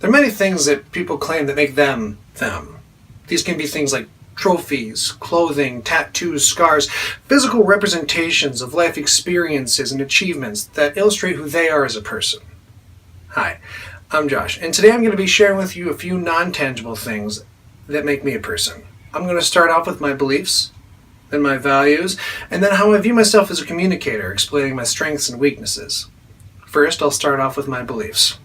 There are many things that people claim that make them them. These can be things like trophies, clothing, tattoos, scars, physical representations of life experiences and achievements that illustrate who they are as a person. Hi, I'm Josh, and today I'm going to be sharing with you a few non-tangible things that make me a person. I'm going to start off with my beliefs, then my values, and then how I view myself as a communicator, explaining my strengths and weaknesses. First, I'll start off with my beliefs.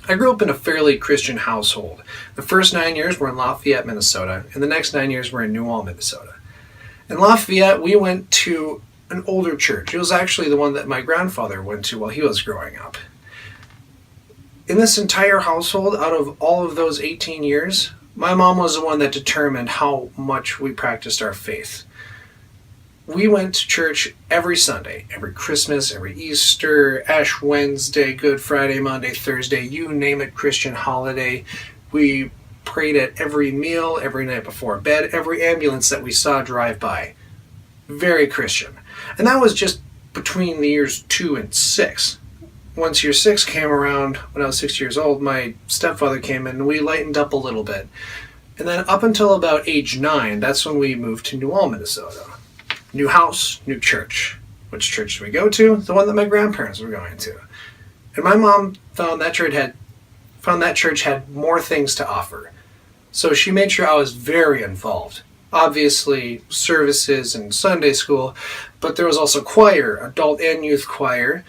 I grew up in a fairly Christian household. The first 9 years were in Lafayette, Minnesota, and the next 9 years were in New Ulm, Minnesota. In Lafayette, we went to an older church. It was actually the one that my grandfather went to while he was growing up. In this entire household, out of all of those 18 years, my mom was the one that determined how much we practiced our faith. We went to church every Sunday, every Christmas, every Easter, Ash Wednesday, Good Friday, Monday, Thursday, you name it, Christian holiday. We prayed at every meal, every night before bed, every ambulance that we saw drive by. Very Christian. And that was just between the years 2 and 6. Once year 6 came around, when I was 6 years old, my stepfather came in and we lightened up a little bit. And then up until about age 9, that's when we moved to New Ulm, Minnesota. New house, new church. Which church did we go to? The one that my grandparents were going to. And my mom found that church had more things to offer. So she made sure I was very involved. Obviously, services and Sunday school, but there was also choir, adult and youth choir.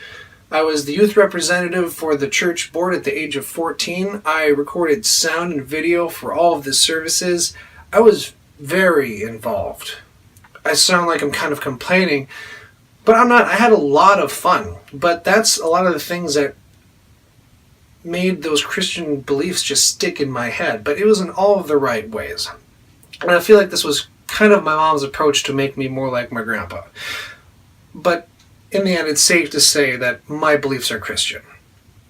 I was the youth representative for the church board at the age of 14. I recorded sound and video for all of the services. I was very involved. I sound like I'm kind of complaining, but I'm not. I had a lot of fun, but that's a lot of the things that made those Christian beliefs just stick in my head, but it was in all of the right ways. And I feel like this was kind of my mom's approach to make me more like my grandpa. But in the end, it's safe to say that my beliefs are Christian.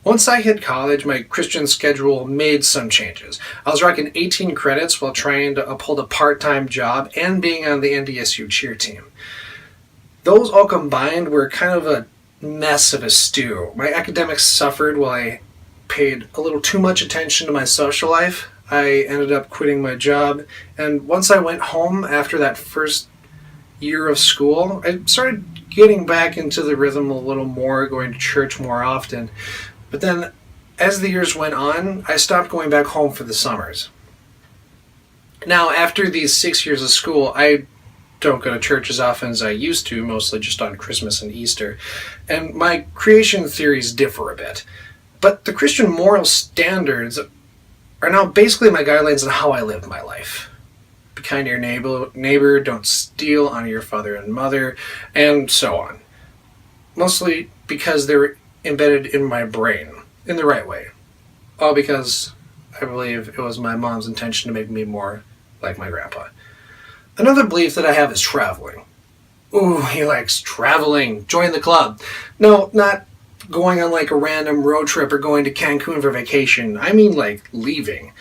Once I hit college, my Christian schedule made some changes. I was rocking 18 credits while trying to uphold a part-time job and being on the NDSU cheer team. Those all combined were kind of a mess of a stew. My academics suffered while I paid a little too much attention to my social life. I ended up quitting my job, and once I went home after that first year of school, I started getting back into the rhythm a little more, going to church more often. But then, as the years went on, I stopped going back home for the summers. Now, after these 6 years of school, I don't go to church as often as I used to, mostly just on Christmas and Easter, and my creation theories differ a bit. But the Christian moral standards are now basically my guidelines on how I live my life. Be kind to your neighbor, don't steal, honor your father and mother, and so on. Mostly because they're embedded in my brain in the right way. All because I believe it was my mom's intention to make me more like my grandpa. Another belief that I have is traveling. Ooh, he likes traveling. Join the club. No, not going on like a random road trip or going to Cancun for vacation. I mean like leaving.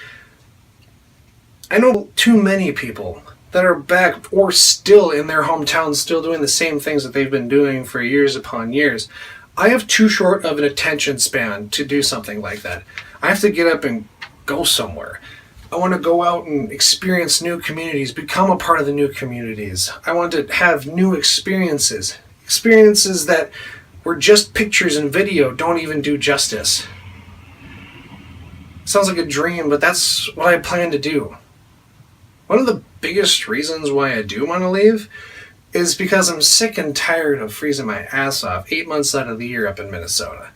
I know too many people that are back or still in their hometowns, still doing the same things that they've been doing for years upon years. I have too short of an attention span to do something like that. I have to get up and go somewhere. I want to go out and experience new communities, become a part of the new communities. I want to have new experiences. Experiences that were just pictures and video don't even do justice. Sounds like a dream, but that's what I plan to do. One of the biggest reasons why I do want to leave is because I'm sick and tired of freezing my ass off 8 months out of the year up in Minnesota.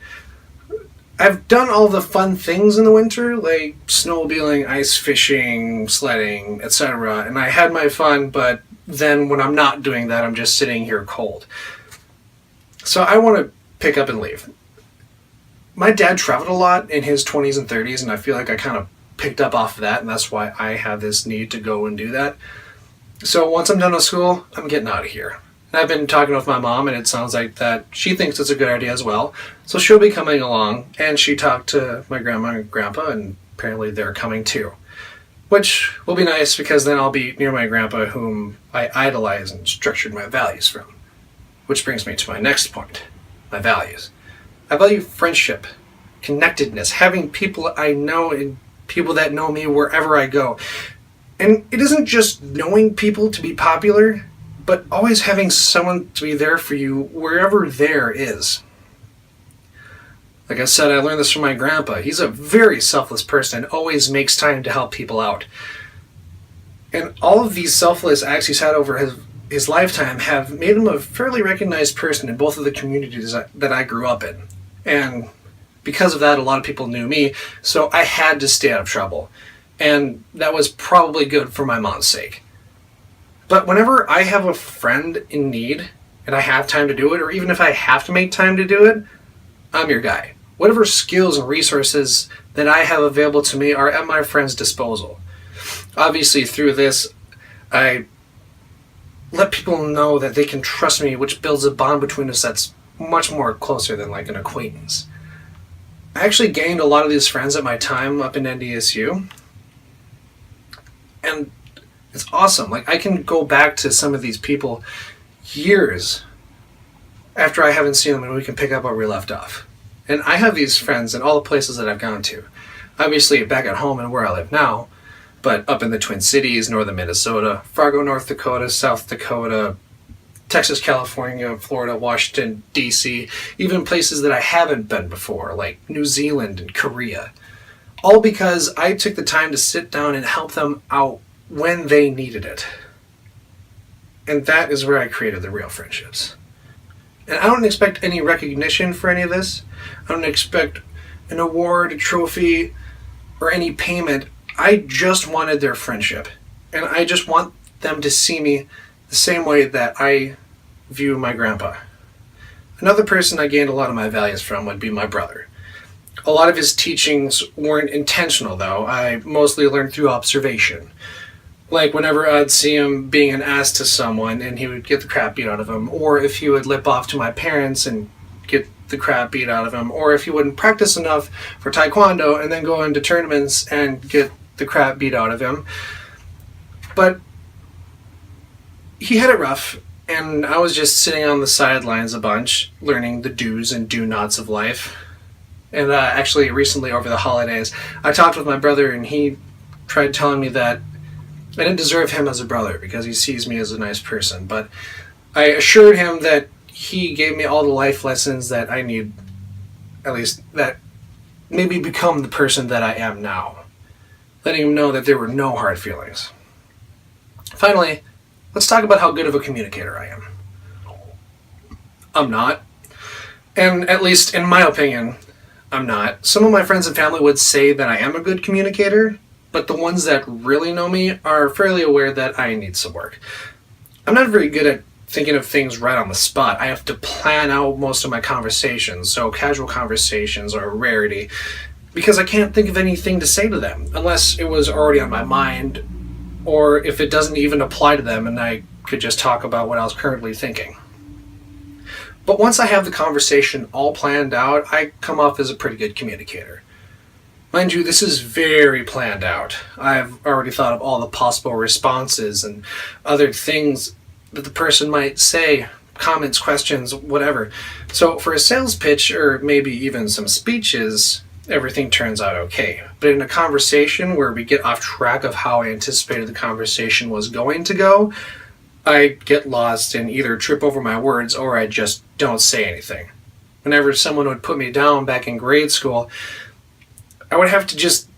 I've done all the fun things in the winter, like snowmobiling, ice fishing, sledding, etc., and I had my fun, but then when I'm not doing that, I'm just sitting here cold. So I want to pick up and leave. My dad traveled a lot in his 20s and 30s, and I feel like I kind of picked up off of that, and that's why I have this need to go and do that. So once I'm done with school, I'm getting out of here. And I've been talking with my mom, and it sounds like that she thinks it's a good idea as well. So she'll be coming along, and she talked to my grandma and grandpa, and apparently they're coming too. Which will be nice because then I'll be near my grandpa, whom I idolize and structured my values from. Which brings me to my next point, my values. I value friendship, connectedness, having people I know and people that know me wherever I go. And it isn't just knowing people to be popular, but always having someone to be there for you wherever there is. Like I said, I learned this from my grandpa. He's a very selfless person and always makes time to help people out. And all of these selfless acts he's had over his lifetime have made him a fairly recognized person in both of the communities that I grew up in. And because of that, a lot of people knew me, so I had to stay out of trouble. And that was probably good for my mom's sake. But whenever I have a friend in need, and I have time to do it, or even if I have to make time to do it, I'm your guy. Whatever skills and resources that I have available to me are at my friend's disposal. Obviously, through this, I let people know that they can trust me, which builds a bond between us that's much more closer than like an acquaintance. I actually gained a lot of these friends at my time up in NDSU. And it's awesome. Like, I can go back to some of these people years after I haven't seen them, and we can pick up where we left off. And I have these friends in all the places that I've gone to. Obviously, back at home and where I live now, but up in the Twin Cities, northern Minnesota, Fargo, North Dakota, South Dakota, Texas, California, Florida, Washington, D.C., even places that I haven't been before, like New Zealand and Korea. All because I took the time to sit down and help them out when they needed it. And that is where I created the real friendships. And I don't expect any recognition for any of this. I don't expect an award, a trophy, or any payment. I just wanted their friendship. And I just want them to see me the same way that I view my grandpa. Another person I gained a lot of my values from would be my brother. A lot of his teachings weren't intentional, though. I mostly learned through observation. Like whenever I'd see him being an ass to someone and he would get the crap beat out of him, or if he would lip off to my parents and get the crap beat out of him, or if he wouldn't practice enough for taekwondo and then go into tournaments and get the crap beat out of him. But he had it rough, and I was just sitting on the sidelines a bunch, learning the do's and do-nots of life. And actually, recently over the holidays, I talked with my brother, and he tried telling me that I didn't deserve him as a brother because he sees me as a nice person. But I assured him that he gave me all the life lessons that I need, at least that maybe become the person that I am now. Letting him know that there were no hard feelings. Finally, let's talk about how good of a communicator I am. I'm not. And at least in my opinion, I'm not. Some of my friends and family would say that I am a good communicator, but the ones that really know me are fairly aware that I need some work. I'm not very good at thinking of things right on the spot. I have to plan out most of my conversations, so casual conversations are a rarity, because I can't think of anything to say to them, unless it was already on my mind, or if it doesn't even apply to them and I could just talk about what I was currently thinking. But once I have the conversation all planned out, I come off as a pretty good communicator. Mind you, this is very planned out. I've already thought of all the possible responses and other things that the person might say, comments, questions, whatever. So for a sales pitch, or maybe even some speeches, everything turns out okay. But in a conversation where we get off track of how I anticipated the conversation was going to go, I get lost and either trip over my words or I just don't say anything. Whenever someone would put me down back in grade school, I would have to just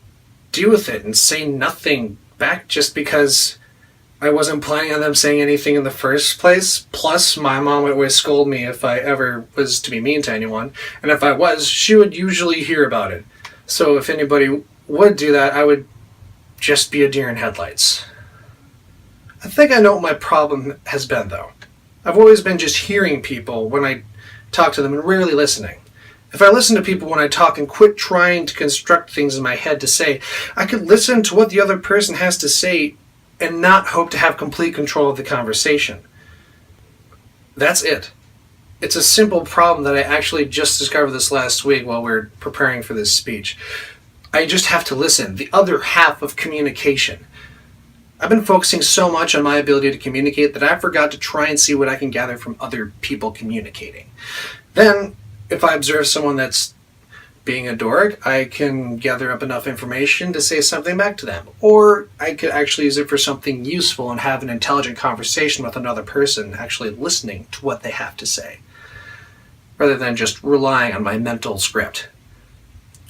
deal with it and say nothing back just because I wasn't planning on them saying anything in the first place. Plus, my mom would always scold me if I ever was to be mean to anyone. And if I was, she would usually hear about it. So if anybody would do that, I would just be a deer in headlights. I think I know what my problem has been, though. I've always been just hearing people when I talk to them and rarely listening. If I listen to people when I talk and quit trying to construct things in my head to say, I could listen to what the other person has to say and not hope to have complete control of the conversation. That's it. It's a simple problem that I actually just discovered this last week while we were preparing for this speech. I just have to listen, the other half of communication. I've been focusing so much on my ability to communicate that I forgot to try and see what I can gather from other people communicating. Then, if I observe someone that's being a dork, I can gather up enough information to say something back to them. Or I could actually use it for something useful and have an intelligent conversation with another person, actually listening to what they have to say, rather than just relying on my mental script.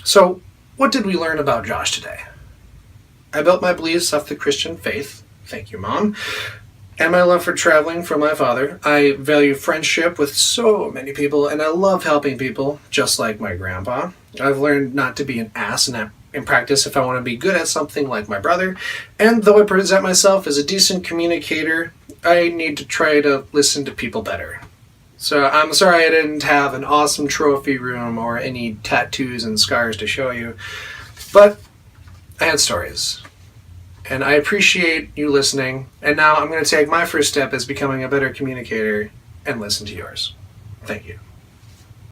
So, what did we learn about Josh today? I built my beliefs off the Christian faith. Thank you, Mom. And my love for traveling from my father. I value friendship with so many people, and I love helping people, just like my grandpa. I've learned not to be an ass in practice if I want to be good at something like my brother. And though I present myself as a decent communicator, I need to try to listen to people better. So I'm sorry I didn't have an awesome trophy room or any tattoos and scars to show you, but I had stories. And I appreciate you listening, and now I'm going to take my first step as becoming a better communicator and listen to yours. Thank you.